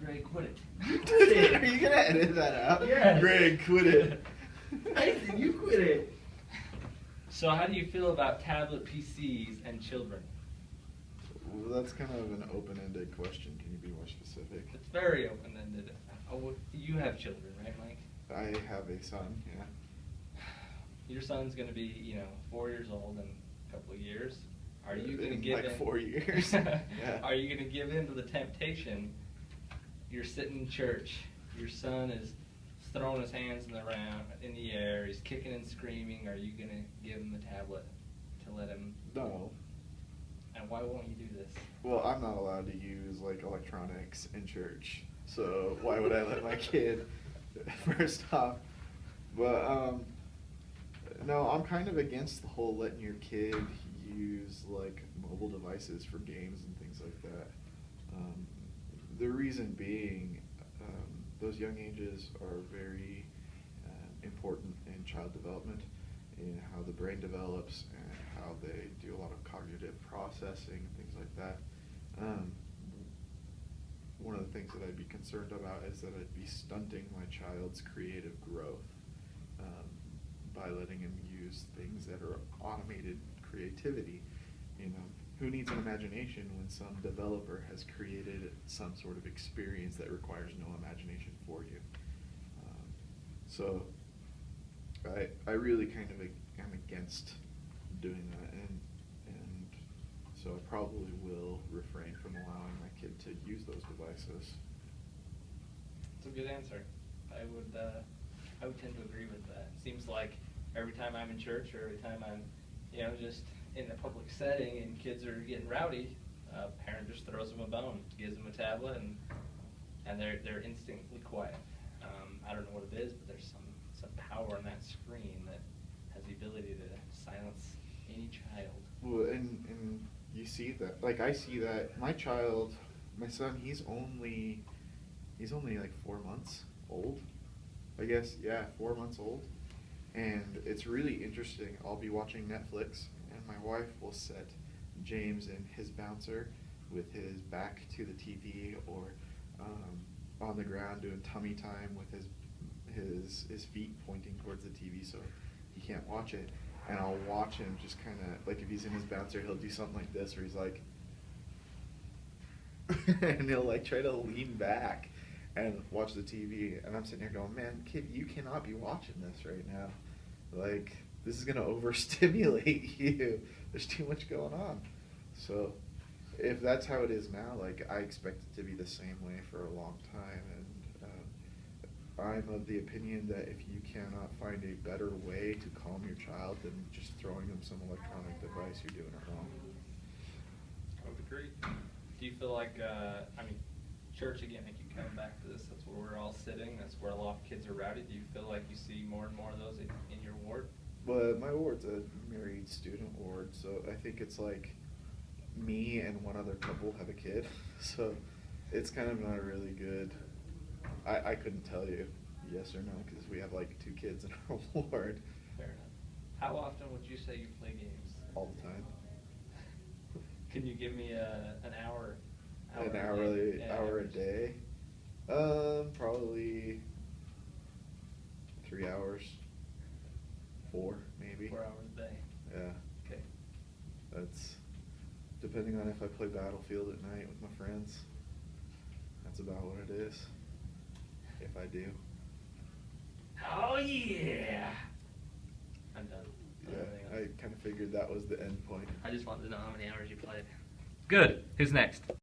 Greg, quit it. Are you gonna edit that out? Yes. Greg, quit it. I said you quit it. So how do you feel about tablet PCs and children? Well, that's kind of an open-ended question. Can you be more specific? It's very open-ended. Oh, you have children, right, Mike? I have a son, yeah. Your son's going to be, 4 years old in a couple of years. Are you going to In give like in? 4 years? Yeah. Are you going to give in to the temptation? You're sitting in church. Your son is throwing his hands in the air. He's kicking and screaming. Are you going to give him the tablet to let him? No. And why won't you do this? Well, I'm not allowed to use like electronics in church, so why would I let my kid? First off, but no, I'm kind of against the whole letting your kid use like mobile devices for games and things like that. The reason being, those young ages are very important in child development, in how the brain develops and how they do a lot of cognitive processing and things like that. One of the things that I'd be concerned about is that I'd be stunting my child's creative growth by letting him use things that are automated creativity. Who needs an imagination when some developer has created some sort of experience that requires no imagination for you? So I really kind of am against doing that, and so I probably will refrain from allowing my kid to use those devices. That's a good answer. I would tend to agree with that. It seems like every time I'm in church or every time I'm, just in a public setting and kids are getting rowdy, a parent just throws them a bone, gives them a tablet, and they're instantly quiet. I don't know what it is, but there's some power in that screen that has the ability to silence any child. Well, and you see that, like I see that. My son, he's only like 4 months old, I guess. Yeah, 4 months old, and it's really interesting. I'll be watching Netflix, and my wife will set James in his bouncer with his back to the TV, or on the ground doing tummy time with his feet pointing towards the TV so he can't watch it. And I'll watch him just kind of, like if he's in his bouncer, he'll do something like this where he's like, and he'll like try to lean back and watch the TV. And I'm sitting here going, man, kid, you cannot be watching this right now. Like, this is going to overstimulate you. There's too much going on. So if that's how it is now, like I expect it to be the same way for a long time. And I'm of the opinion that if you cannot find a better way to calm your child than just throwing them some electronic device, you're doing it wrong. I would agree. Do you feel like, church again, I keep coming back to this, that's where we're all sitting, that's where a lot of kids are rowdy. Do you feel like you see more and more of those in your ward? Well, my ward's a married student ward, so I think it's like me and one other couple have a kid, so it's kind of not really good. I couldn't tell you yes or no because we have like 2 kids in our ward. Fair enough. How often would you say you play games? All the time. Can you give me an hour? An hour a day? Probably 3 hours. 4 maybe. 4 hours a day. Yeah. Okay. That's depending on if I play Battlefield at night with my friends. That's about what it is. If I do. Oh yeah! I'm done. Yeah, I kind of figured that was the end point. I just wanted to know how many hours you played. Good. Who's next?